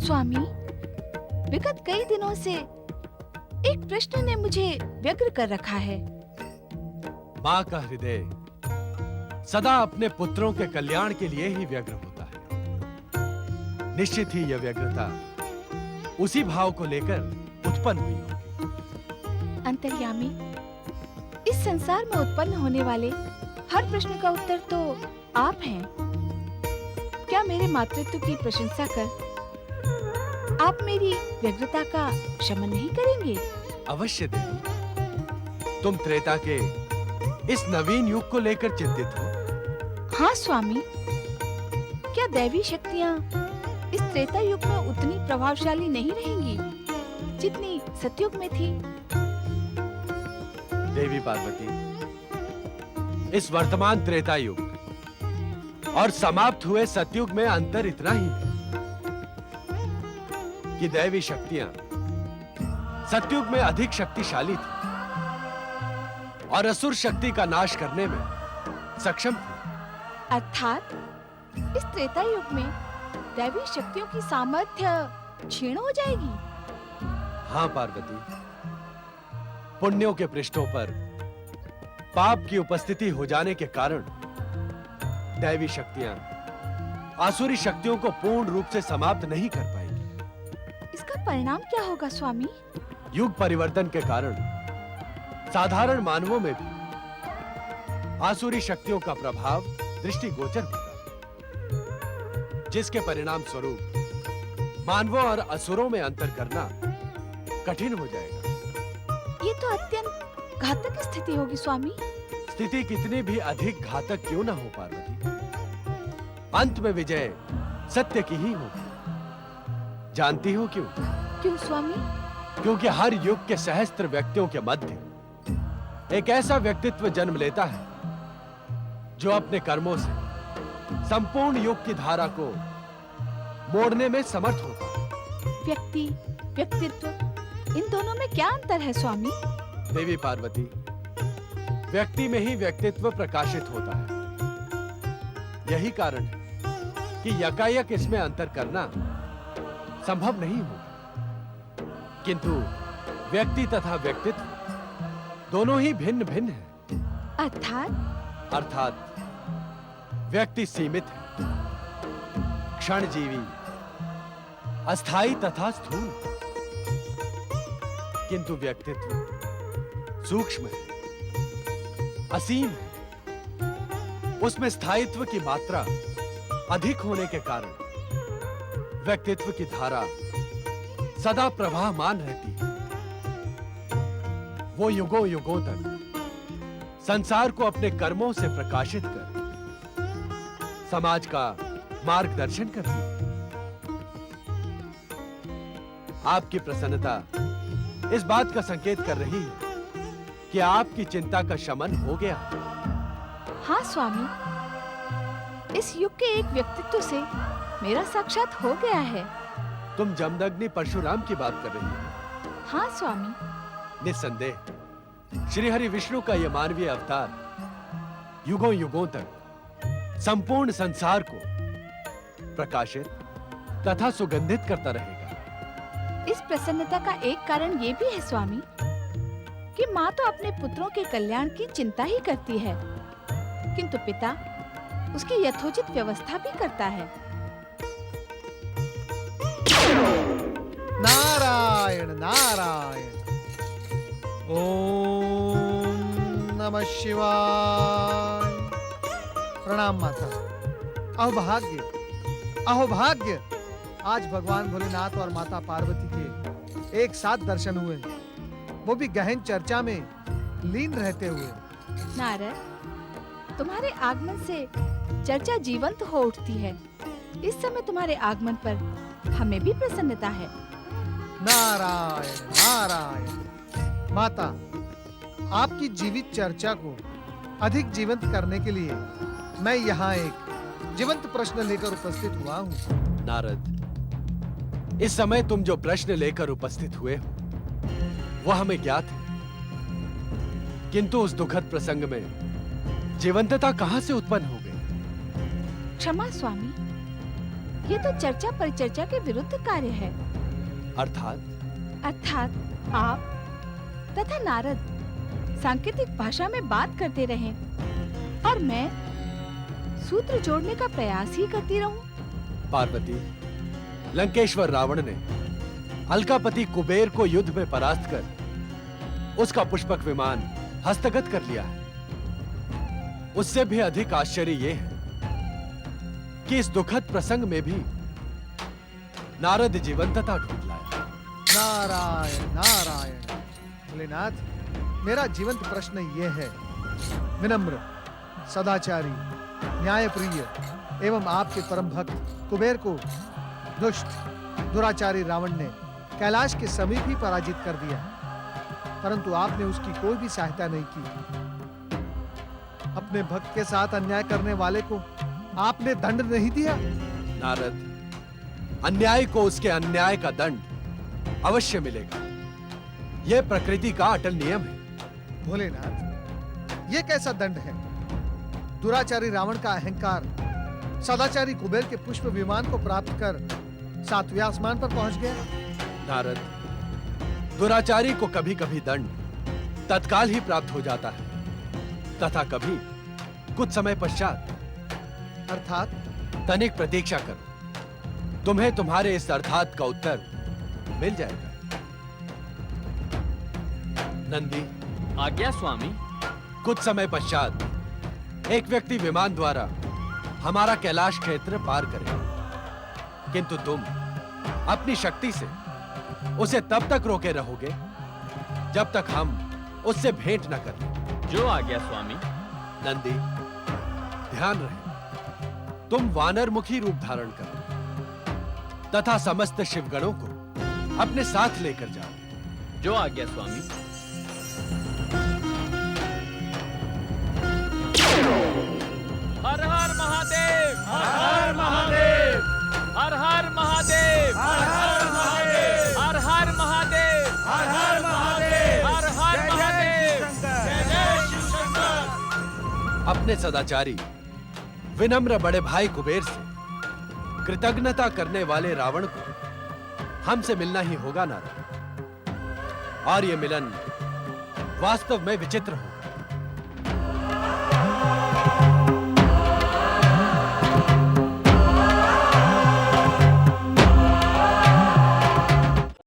स्वामी, विगत कई दिनों से एक प्रश्न ने मुझे व्यग्र कर रखा है। माँ का हृदय सदा अपने पुत्रों के कल्याण के लिए ही व्यग्र होता है। निश्चित ही यह व्यग्रता उसी भाव को लेकर उत्पन्न हुई होगी। अंतर्यामी, इस संसार में उत्पन्न होने वाले हर प्रश्न का उत्तर तो आप हैं। क्या मेरे मातृत्व की प्रशंसा कर आप मेरी व्यग्रता का शमन नहीं करेंगे? अवश्य देवी। तुम त्रेता के इस नवीन युग को लेकर चिंतित हो? हाँ स्वामी, क्या दैवी शक्तियाँ इस त्रेता युग में उतनी प्रभावशाली नहीं रहेंगी जितनी सतयुग में थी? देवी पार्वती, इस वर्तमान त्रेता युग और समाप्त हुए सतयुग में अंतर इतना ही है कि दैवी शक्तियां सतयुग में अधिक शक्तिशाली थी और असुर शक्ति का नाश करने में सक्षम थी। अर्थात इस त्रेता युग में दैवी शक्तियों की सामर्थ्य क्षीण हो जाएगी। हाँ पार्वती, पुण्यों के पृष्ठों पर पाप की उपस्थिति हो जाने के कारण दैवी शक्तियां आसुरी शक्तियों को पूर्ण रूप से समाप्त नहीं कर पाएंगी। इसका परिणाम क्या होगा स्वामी? युग परिवर्तन के कारण साधारण मानवों में भी आसुरी शक्तियों का प्रभाव दृष्टिगोचर होगा, जिसके परिणाम स्वरूप मानवों और असुरों में अंतर करना कठिन हो जाएगा। ये तो अत्यंत घातक स्थिति होगी स्वामी। स्थिति कितनी भी अधिक घातक क्यों ना हो पार्वती, अंत में विजय सत्य की ही होगी। जानती हो क्यों? क्यों स्वामी? क्योंकि हर युग के सहस्त्र व्यक्तियों के मध्य एक ऐसा व्यक्तित्व जन्म लेता है जो अपने कर्मों से संपूर्ण युग की धारा को मोड़ने में समर्थ होता है। व्यक्ति, व्यक्तित्व, इन दोनों में क्या अंतर है स्वामी? देवी पार्वती, व्यक्ति में ही व्यक्तित्व प्रकाशित होता है। यही कारण है कि यकायक इसमें अंतर करना संभव नहीं होगा, किंतु व्यक्ति तथा व्यक्तित्व दोनों ही भिन्न भिन्न हैं। अर्थात व्यक्ति सीमित है, क्षणजीवी, अस्थाई तथा स्थूल, किंतु व्यक्तित्व सूक्ष्म है, असीम है। उसमें स्थायित्व की मात्रा अधिक होने के कारण व्यक्तित्व की धारा सदा प्रवाहमान रहती है। वो युगों युगों तक संसार को अपने कर्मों से प्रकाशित कर समाज का मार्गदर्शन करती है। आपकी प्रसन्नता इस बात का संकेत कर रही है कि आपकी चिंता का शमन हो गया। हाँ स्वामी, इस युग के एक व्यक्तित्व से मेरा साक्षात हो गया है। तुम जमदग्नि परशुराम की बात कर रही हो? हाँ स्वामी। निस्संदेह श्री हरि विष्णु का यह मानवीय अवतार युगों युगों तक संपूर्ण संसार को प्रकाशित तथा सुगंधित करता रहेगा। इस प्रसन्नता का एक कारण ये भी है स्वामी कि माँ तो अपने पुत्रों के कल्याण की चिंता ही करती है, किंतु पिता उसकी यथोचित व्यवस्था भी करता है। नारायण नारायण। ओम नमः शिवाय। प्रणाम माता। अहो भाग्य, आज भगवान भोलेनाथ और माता पार्वती के एक साथ दर्शन हुए, वो भी गहन चर्चा में लीन रहते हुए। नारद, तुम्हारे आगमन से चर्चा जीवंत हो उठती है। इस समय तुम्हारे आगमन पर हमें भी प्रसन्नता है। नारायण नारायण। माता, आपकी जीवित चर्चा को अधिक जीवंत करने के लिए मैं यहाँ एक जीवंत प्रश्न लेकर उपस्थित हुआ हूँ। नारद, इस समय तुम जो प्रश्न लेकर उपस्थित हुए हो वह हमें ज्ञात है, किंतु उस दुखद प्रसंग में जीवंतता कहां से उत्पन्न हो गई? क्षमा स्वामी, ये तो चर्चा परिचर्चा के विरुद्ध कार्य है। अर्थात आप तथा नारद सांकेतिक भाषा में बात करते रहें और मैं सूत्र जोड़ने का प्रयास ही करती रहूं। पार्वती, लंकेश्वर रावण ने अलकापति कुबेर को युद्ध में परास्त कर उसका पुष्पक विमान हस्तगत कर लिया है। उससे भी अधिक आश्चर्य यह है कि इस दुखद प्रसंग में भी नारद जीवंतता ढूंढ लाया। नारायण नारायण। भोलेनाथ, मेरा जीवंत प्रश्न ये है, विनम्र, सदाचारी, न्यायप्रिय एवं आपके परम भक्त कुबेर को दुष्ट दुराचारी रावण ने कैलाश के समीप ही पराजित कर दिया, परंतु आपने उसकी कोई भी सहायता नहीं की। अपने भक्त के साथ अन्याय करने वाले को आपने दंड नहीं दिया। नारद, अन्याय को उसके अन्याय का दंड अवश्य मिलेगा। यह प्रकृति का अटल नियम है। भोलेनाथ, ये कैसा दंड है? दुराचारी रावण का अहंकार सदाचारी कुबेर के पुष्प विमान को प्राप्त कर 7वें आसमान पर पहुंच गया। नारद, दुराचारी को कभी-कभी दंड तत्काल ही प्राप्त हो जाता है तथा कभी कुछ समय पश्चात। अर्थात तनिक प्रतीक्षा करो, तुम्हें तुम्हारे इस अर्थात का उत्तर मिल जाएगा। नंदी, आज्ञा स्वामी। कुछ समय पश्चात एक व्यक्ति विमान द्वारा हमारा कैलाश क्षेत्र पार करेगा, किंतु तुम अपनी शक्ति से उसे तब तक रोके रहोगे जब तक हम उससे भेंट न कर लें। जो आज्ञा स्वामी। नंदी, ध्यान रहे, तुम वानर मुखी रूप धारण करो तथा समस्त शिवगणों को अपने साथ लेकर जाओ। जो आज्ञा स्वामी। हर हर महादेव, हर हर महादेव, हर हर महादेव, हर हर महादेव, हर हर महादेव, हर हर महादेव, हर हर महादेव, जय जय शिव शंकर। अपने सदाचारी विनम्र बड़े भाई कुबेर से कृतज्ञता करने वाले रावण को हमसे मिलना ही होगा नारद, और ये मिलन वास्तव में विचित्र होगा।